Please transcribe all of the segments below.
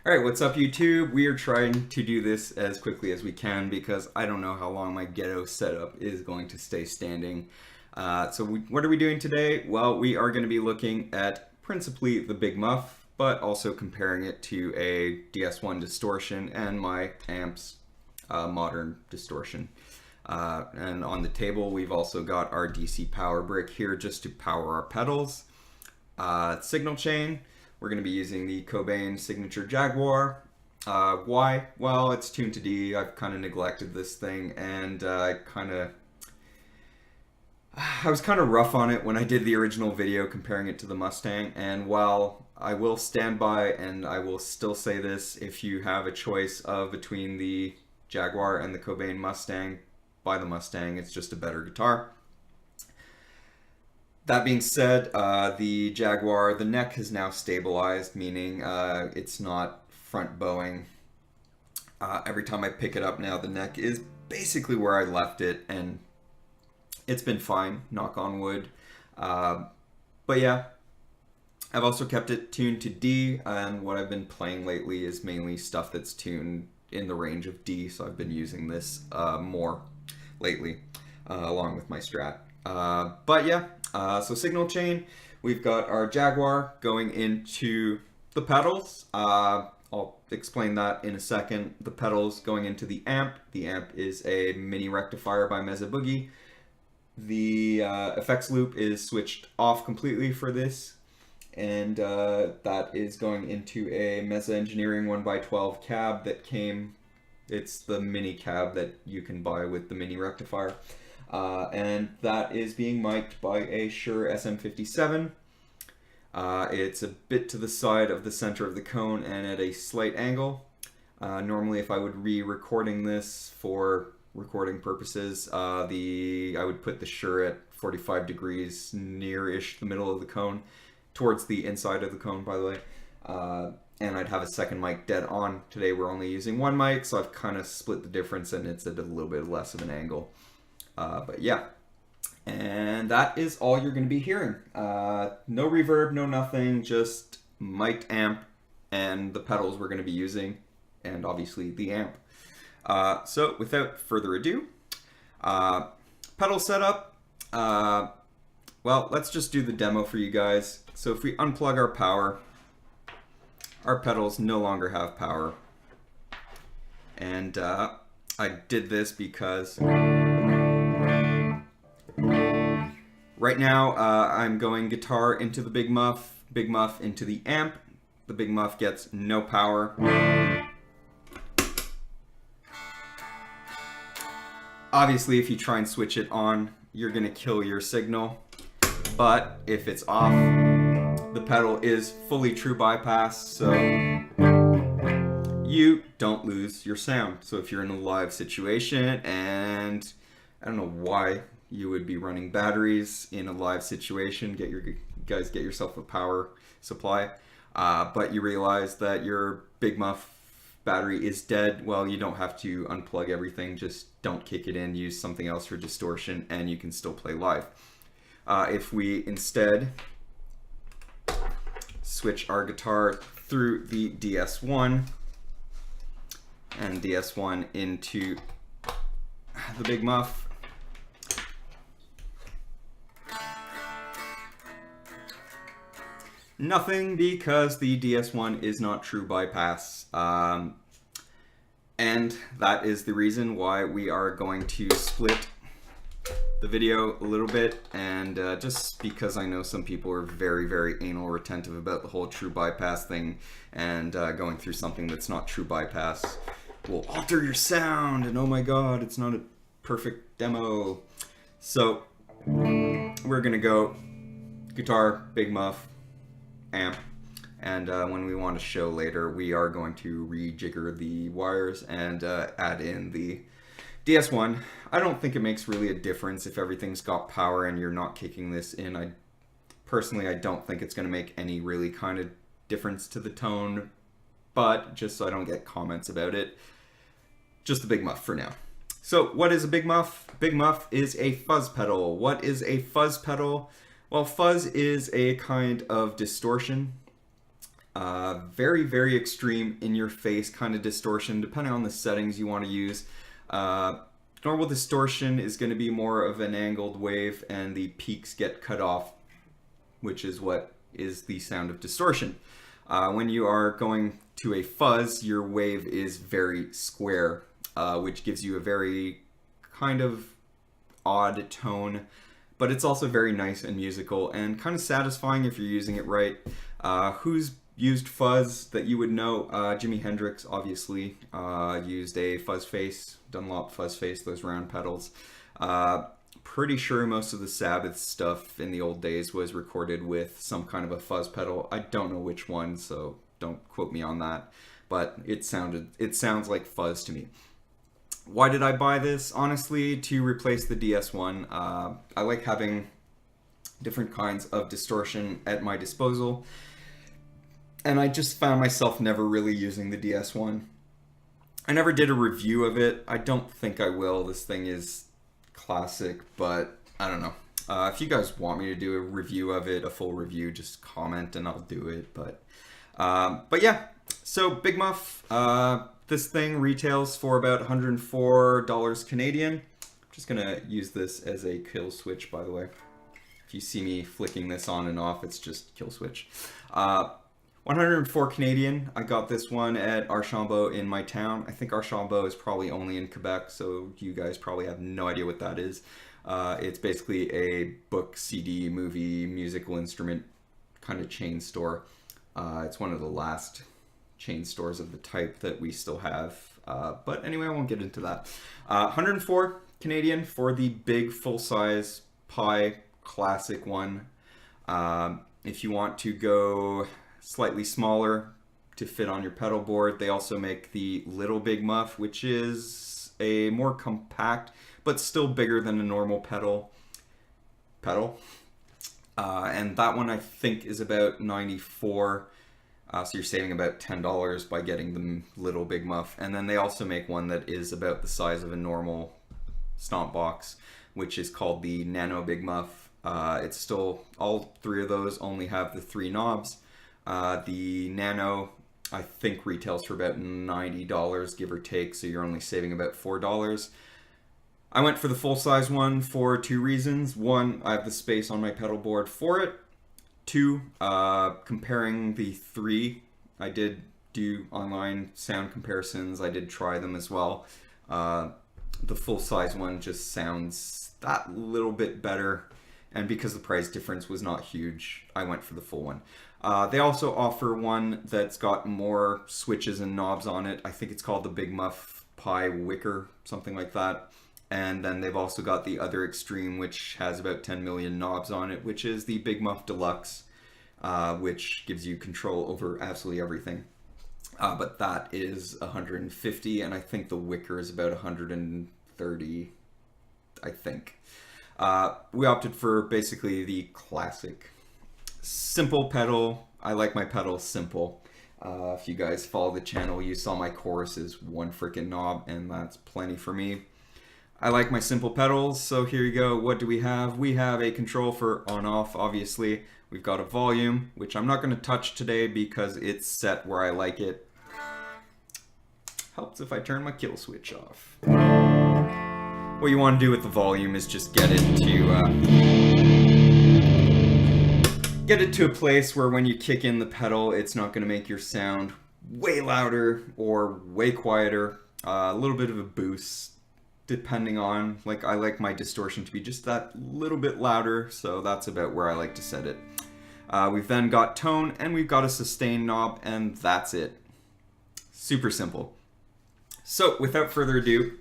Alright, what's up YouTube? We are trying to do this as quickly as we can because I don't know how long my ghetto setup is going to stay standing. What are we doing today? Well, we are going to be looking at principally the Big Muff, but also comparing it to a DS1 distortion and my amp's modern distortion. And on the table we've also got our DC power brick here just to power our pedals. Signal chain. We're going to be using the Cobain Signature Jaguar. Why? Well, it's tuned to D. I've kind of neglected this thing, and I was kind of rough on it when I did the original video comparing it to the Mustang. And while I will stand by, and I will still say this, if you have a choice of between the Jaguar and the Cobain Mustang, buy the Mustang. It's just a better guitar. That being said, the Jaguar, the neck has now stabilized, meaning it's not front bowing. Every time I pick it up now, the neck is basically where I left it, and it's been fine, knock on wood. But yeah, I've also kept it tuned to D, and what I've been playing lately is mainly stuff that's tuned in the range of D, so I've been using this more lately, along with my Strat. But yeah. So signal chain, we've got our Jaguar going into the pedals. I'll explain that in a second. The pedals going into the amp. The amp is a mini rectifier by Mesa Boogie. The effects loop is switched off completely for this, and that is going into a Mesa Engineering 1x12 cab that came. It's the mini cab that you can buy with the mini rectifier. And that is being mic'd by a Shure SM57. It's a bit to the side of the center of the cone and at a slight angle. Normally, if I would re-recording this for recording purposes, I would put the Shure at 45 degrees near-ish the middle of the cone, towards the inside of the cone, by the way. And I'd have a second mic dead on. Today we're only using one mic, so I've kind of split the difference and it's at a little bit less of an angle. But yeah, and that is all you're going to be hearing. No reverb, no nothing, just mic'd amp and the pedals we're going to be using, and obviously the amp. So without further ado, pedal setup. Well, let's just do the demo for you guys. So if we unplug our power, our pedals no longer have power. And I did this because right now, I'm going guitar into the Big Muff into the amp. The Big Muff gets no power. Obviously, if you try and switch it on, you're gonna kill your signal. But if it's off, the pedal is fully true bypass, so you don't lose your sound. So if you're in a live situation, and I don't know why you would be running batteries in a live situation, get yourself a power supply, but you realize that your Big Muff battery is dead. Well, you don't have to unplug everything, just don't kick it in, use something else for distortion, and you can still play live. If we instead switch our guitar through the DS1 and DS1 into the Big Muff, nothing, because the DS1 is not true bypass. And that is the reason why we are going to split the video a little bit, and just because I know some people are very, very anal retentive about the whole true bypass thing, and going through something that's not true bypass will alter your sound, and oh my god, it's not a perfect demo. So we're gonna go guitar, Big Muff, amp, and when we want to show later, we are going to rejigger the wires and add in the DS1. I don't think it makes really a difference if everything's got power and you're not kicking this in. Personally, I don't think it's going to make any really kind of difference to the tone, but just so I don't get comments about it, just the Big Muff for now. So what is a Big Muff? Big Muff is a fuzz pedal. What is a fuzz pedal? Well, fuzz is a kind of distortion. Very, very extreme in your face kind of distortion, depending on the settings you want to use. Normal distortion is going to be more of an angled wave, and the peaks get cut off, which is what is the sound of distortion. When you are going to a fuzz, your wave is very square, which gives you a very kind of odd tone, but it's also very nice and musical and kind of satisfying if you're using it right. Who's used fuzz that you would know? Jimi Hendrix obviously used a fuzz face, Dunlop fuzz face, those round pedals. Pretty sure most of the Sabbath stuff in the old days was recorded with some kind of a fuzz pedal. I don't know which one, so don't quote me on that, but it sounds like fuzz to me. Why did I buy this? Honestly, to replace the DS1. I like having different kinds of distortion at my disposal, and I just found myself never really using the DS1. I never did a review of it. I don't think I will. This thing is classic, but I don't know. If you guys want me to do a review of it, a full review, just comment and I'll do it. But yeah, so Big Muff, this thing retails for about $104 Canadian. I'm just gonna use this as a kill switch, by the way. If you see me flicking this on and off, it's just kill switch. 104 Canadian. I got this one at Archambault in my town. I think Archambault is probably only in Quebec, so you guys probably have no idea what that is. It's basically a book, CD, movie, musical instrument kind of chain store. It's one of the last chain stores of the type that we still have. But anyway, I won't get into that. 104 Canadian for the big full-size Pi classic one. If you want to go slightly smaller to fit on your pedal board, they also make the little Big Muff, which is a more compact but still bigger than a normal pedal. And that one I think is about $94. So you're saving about $10 by getting the little Big Muff. And then they also make one that is about the size of a normal stomp box, which is called the Nano Big Muff. It's still, all three of those only have the 3 knobs. The Nano, I think, retails for about $90, give or take, so you're only saving about $4. I went for the full-size one for 2 reasons. 1, I have the space on my pedal board for it. 2, comparing the 3, I did do online sound comparisons. I did try them as well. The full-size one just sounds that little bit better, and because the price difference was not huge, I went for the full one. They also offer one that's got more switches and knobs on it. I think it's called the Big Muff Pi Wicker, something like that. And then they've also got the other extreme, which has about 10 million knobs on it, which is the Big Muff Deluxe, which gives you control over absolutely everything. But that is 150, and I think the Wicker is about 130, I think. We opted for basically the classic simple pedal. I like my pedals simple. If you guys follow the channel, you saw my chorus is 1 freaking knob, and that's plenty for me. I like my simple pedals, so here you go. What do we have? We have a control for on-off, obviously. We've got a volume, which I'm not going to touch today because it's set where I like it. Helps if I turn my kill switch off. What you want to do with the volume is just get it to a place where when you kick in the pedal, it's not going to make your sound way louder or way quieter. A little bit of a boost, depending on, like, I like my distortion to be just that little bit louder, so that's about where I like to set it. We've then got tone, and we've got a sustain knob, and that's it. Super simple. So without further ado,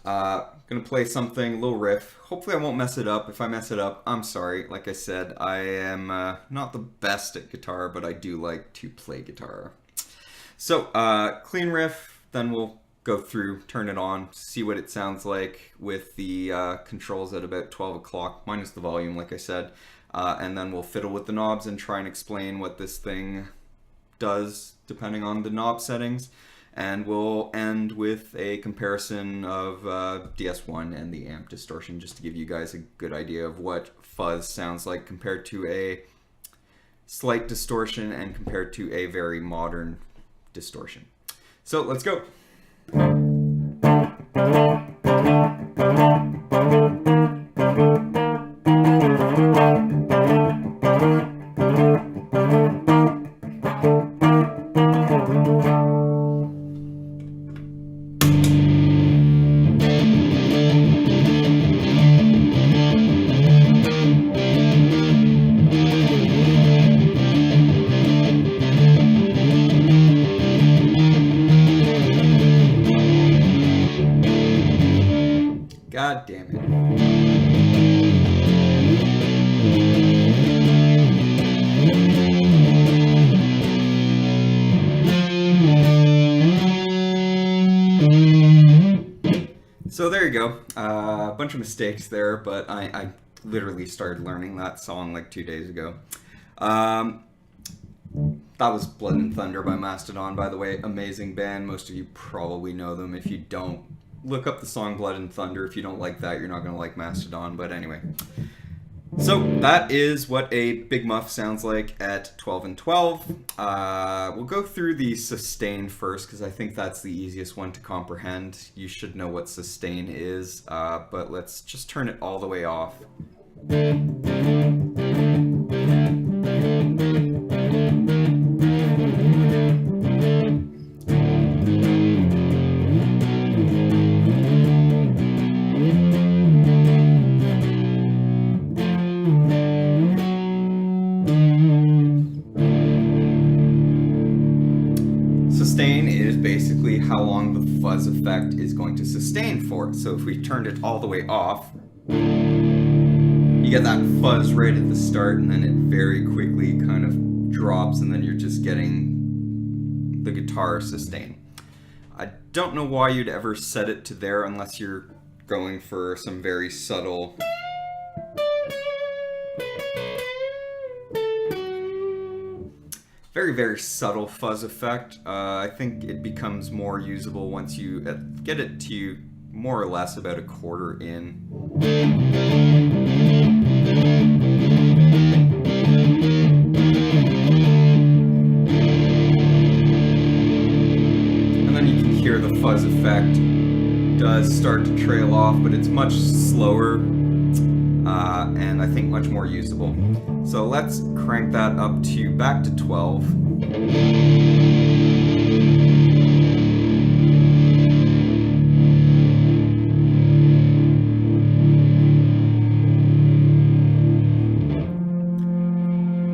gonna play something, a little riff. Hopefully I won't mess it up. If I mess it up, I'm sorry. Like I said, I am not the best at guitar, but I do like to play guitar. So clean riff, then we'll go through, turn it on, see what it sounds like with the controls at about 12 o'clock, minus the volume, like I said. And then we'll fiddle with the knobs and try and explain what this thing does depending on the knob settings. And we'll end with a comparison of DS1 and the amp distortion, just to give you guys a good idea of what fuzz sounds like compared to a slight distortion and compared to a very modern distortion. So let's go. God damn it. So there you go. A bunch of mistakes there, but I literally started learning that song like 2 days ago. That was Blood and Thunder by Mastodon, by the way. Amazing band. Most of you probably know them. If you don't, look up the song Blood and Thunder. If you don't like that, you're not going to like Mastodon. But anyway. So that is what a Big Muff sounds like at 12 and 12. We'll go through the sustain first because I think that's the easiest one to comprehend. You should know what sustain is, but let's just turn it all the way off. Sustain is basically how long the fuzz effect is going to sustain for. So if we turned it all the way off, you get that fuzz right at the start, and then it very quickly kind of drops, and then you're just getting the guitar sustain. I don't know why you'd ever set it to there unless you're going for some very subtle... very subtle fuzz effect. I think it becomes more usable once you get it to more or less about a quarter in. And then you can hear the fuzz effect does start to trail off, but it's much slower and I think much more usable. So let's crank that up to back to 12.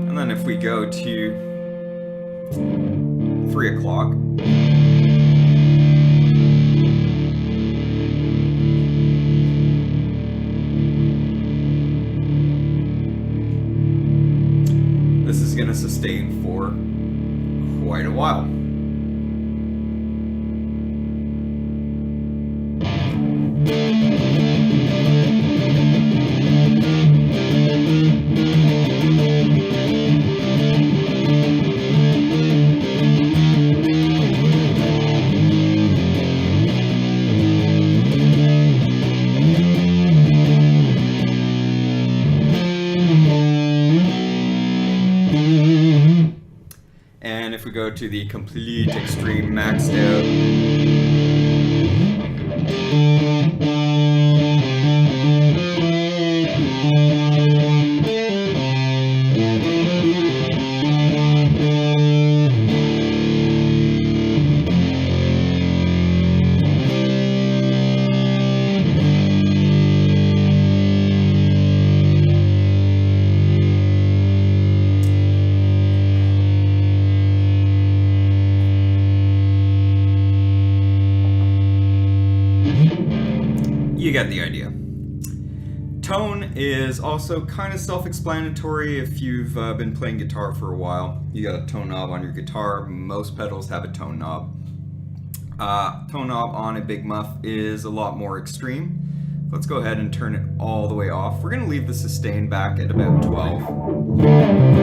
And then if we go to 3 o'clock, this is going to sustain for quite a while. And if we go to the complete extreme maxed out, you get the idea. Tone is also kind of self-explanatory. If you've been playing guitar for a while, you got a tone knob on your guitar. Most pedals have a tone knob. Tone knob on a Big Muff is a lot more extreme. Let's go ahead and turn it all the way off. We're going to leave the sustain back at about 12.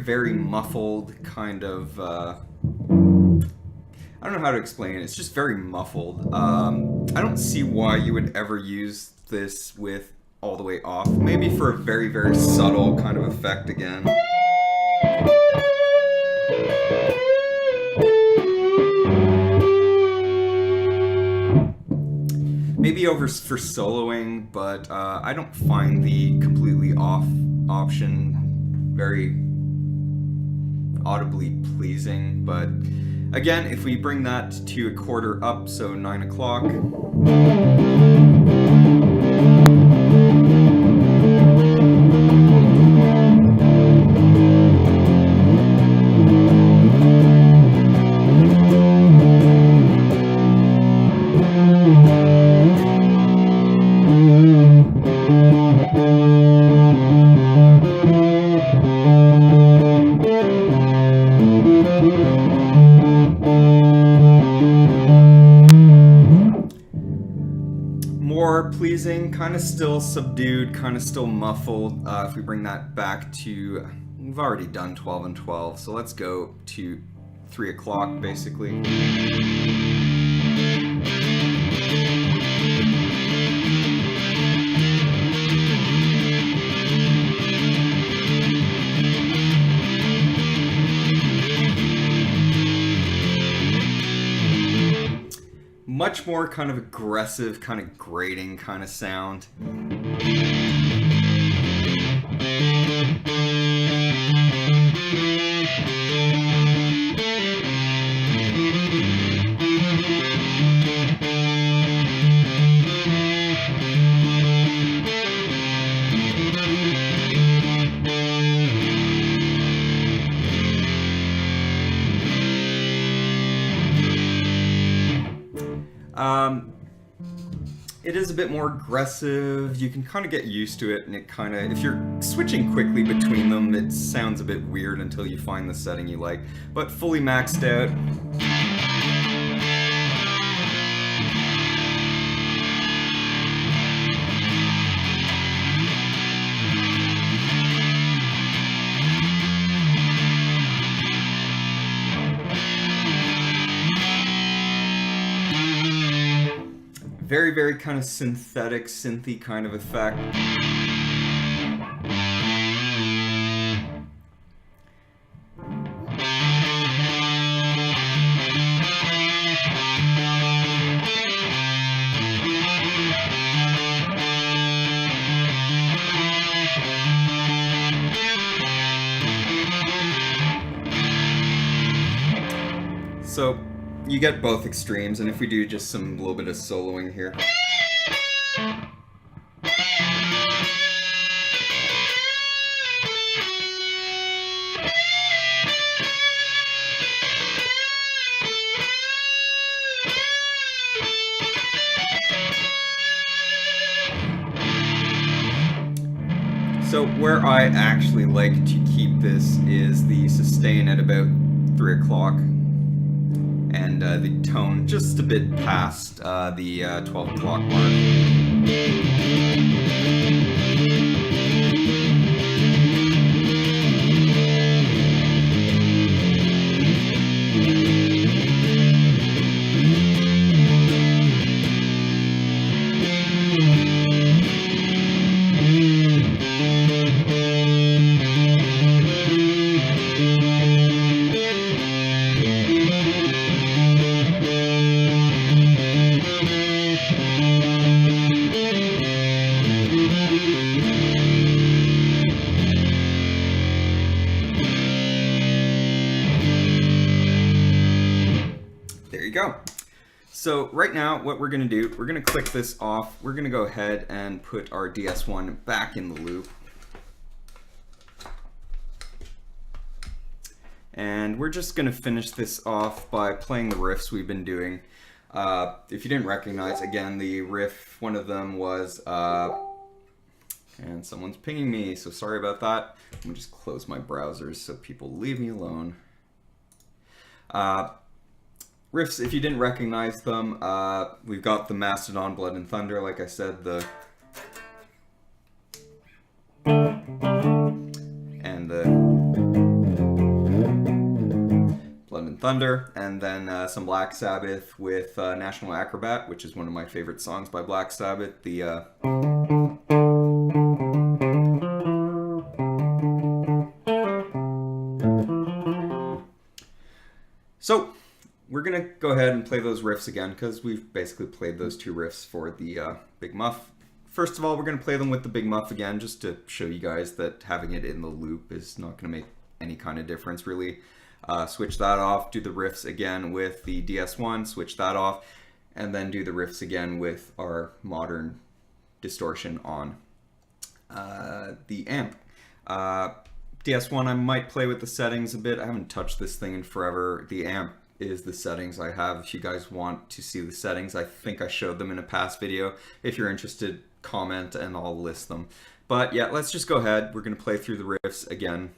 very muffled kind of, I don't know how to explain it. It's just very muffled. I don't see why you would ever use this with all the way off. Maybe for a very, very subtle kind of effect again. Maybe over for soloing, but I don't find the completely off option very audibly pleasing. But again, if we bring that to a quarter up, so 9 o'clock. More pleasing, kind of still subdued, kind of still muffled. If we bring that back to, we've already done 12 and 12, so let's go to 3 o'clock basically. Much more kind of aggressive, kind of grating kind of sound. It is a bit more aggressive. You can kind of get used to it, and it kind of, if you're switching quickly between them, it sounds a bit weird until you find the setting you like. But fully maxed out. Very, very kind of synthetic, synthy kind of effect. So you get both extremes, and if we do just some little bit of soloing here. So where I actually like to keep this is the sustain at about 3 o'clock. And the tone just a bit past the 12 o'clock mark. Go. So right now what we're going to do, we're going to click this off. We're going to go ahead and put our DS1 back in the loop. And we're just going to finish this off by playing the riffs we've been doing. If you didn't recognize, again, the riff, one of them was, and someone's pinging me, so sorry about that. Let me just close my browsers so people leave me alone. Riffs, if you didn't recognize them, we've got the Mastodon, Blood and Thunder, like I said, the and the Thunder, and then some Black Sabbath with National Acrobat, which is one of my favorite songs by Black Sabbath. So we're gonna go ahead and play those riffs again because we've basically played those two riffs for the Big Muff. First of all, we're gonna play them with the Big Muff again just to show you guys that having it in the loop is not gonna make any kind of difference really. Switch that off, do the riffs again with the DS1, switch that off, and then do the riffs again with our modern distortion on the amp. DS1, I might play with the settings a bit. I haven't touched this thing in forever. The amp is the settings I have. If you guys want to see the settings, I think I showed them in a past video. If you're interested, comment and I'll list them. But yeah, let's just go ahead. We're going to play through the riffs again.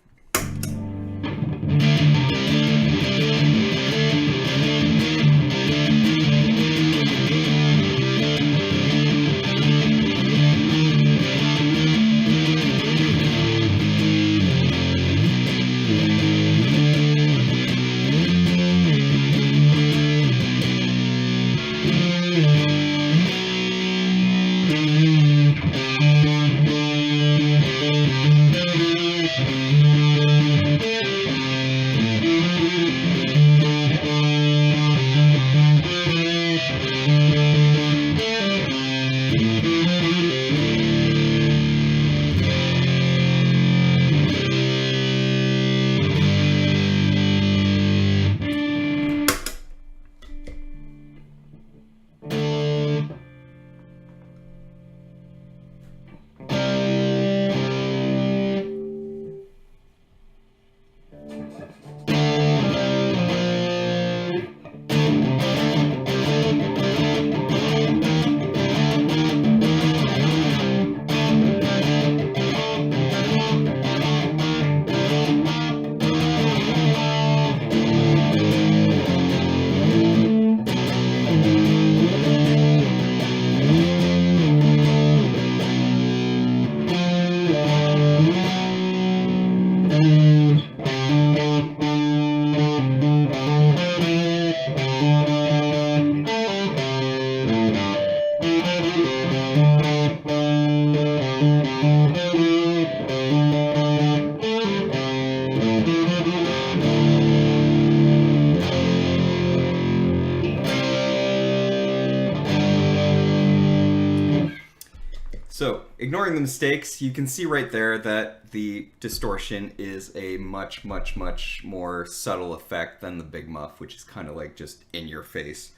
So, ignoring the mistakes, you can see right there that the distortion is a much, much, much more subtle effect than the Big Muff, which is kind of like just in your face.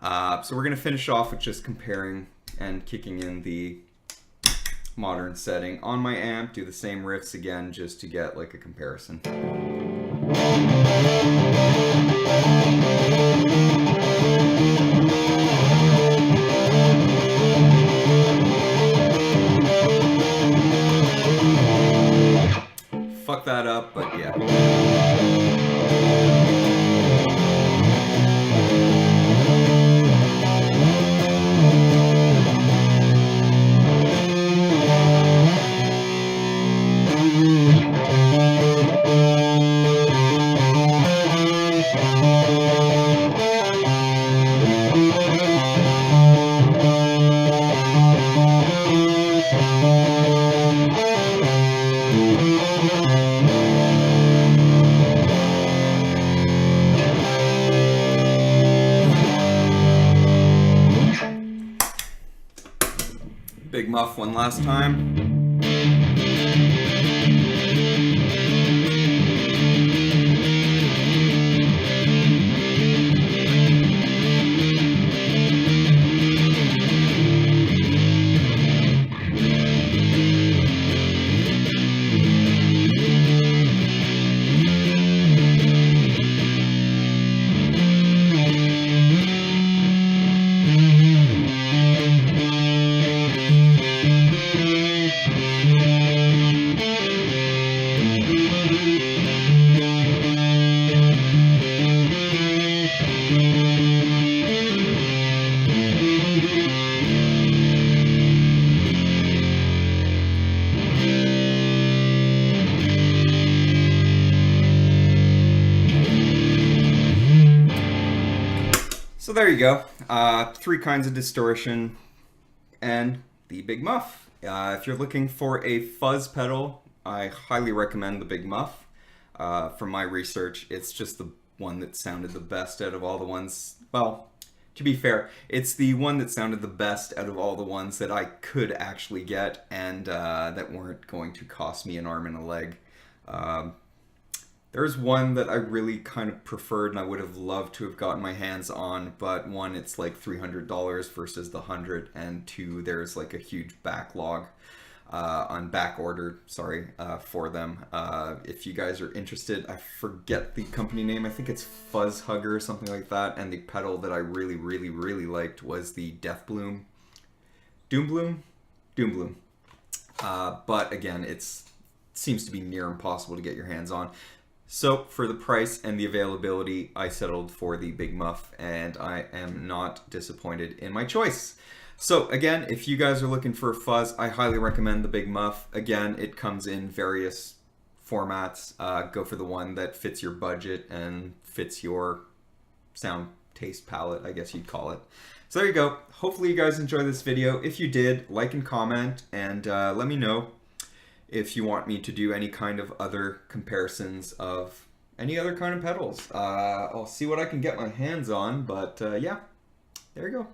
So we're going to finish off with just comparing and kicking in the modern setting on my amp, do the same riffs again just to get like a comparison. Fuck that up, but yeah. Big Muff one last time. So there you go. 3 kinds of distortion and the Big Muff. If you're looking for a fuzz pedal, I highly recommend the Big Muff. From my research, it's just the one that sounded the best out of all the ones. Well, to be fair, it's the one that sounded the best out of all the ones that I could actually get and that weren't going to cost me an arm and a leg. There's one that I really kind of preferred and I would have loved to have gotten my hands on, but one, it's like $300 versus the 100, and 2, there's like a huge backlog on back order, for them. If you guys are interested, I forget the company name. I think it's Fuzz Hugger or something like that. And the pedal that I really, really, really liked was the Death Bloom. Doom Bloom. But again, it seems to be near impossible to get your hands on. So for the price and the availability, I settled for the Big Muff, and I am not disappointed in my choice. So again, if you guys are looking for a fuzz, I highly recommend the Big Muff. Again, it comes in various formats. Go for the one that fits your budget and fits your sound taste palette, I guess you'd call it. So there you go. Hopefully you guys enjoyed this video. If you did, like and comment, and let me know if you want me to do any kind of other comparisons of any other kind of pedals. I'll see what I can get my hands on, but yeah, there you go.